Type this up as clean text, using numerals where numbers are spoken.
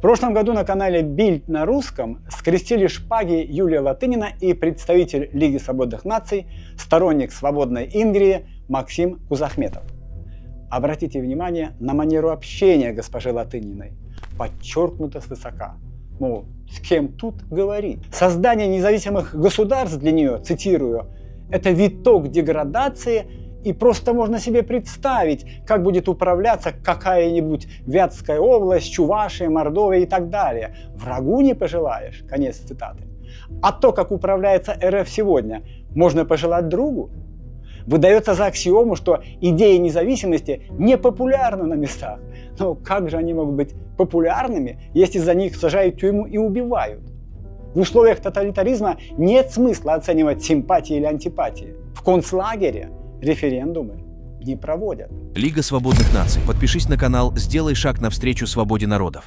прошлом году на канале Бильд на русском скрестили шпаги Юлия Латынина и представитель Лиги свободных наций, сторонник свободной Ингрии Максим Кузахметов. Обратите внимание на манеру общения госпожи Латыниной, подчеркнуто свысока. Мол, с кем тут говорить? Создание независимых государств для нее, цитирую, это виток деградации, и просто можно себе представить, как будет управляться какая-нибудь Вятская область, Чувашия, Мордовия и так далее. Врагу не пожелаешь, конец цитаты. А то, как управляется РФ сегодня, можно пожелать другу. Выдается за аксиому, что идеи независимости не популярны на местах. Но как же они могут быть популярными, если за них сажают в тюрьму и убивают? В условиях тоталитаризма нет смысла оценивать симпатии или антипатии. В концлагере референдумы не проводят. Лига свободных наций. Подпишись на канал, сделай шаг навстречу свободе народов.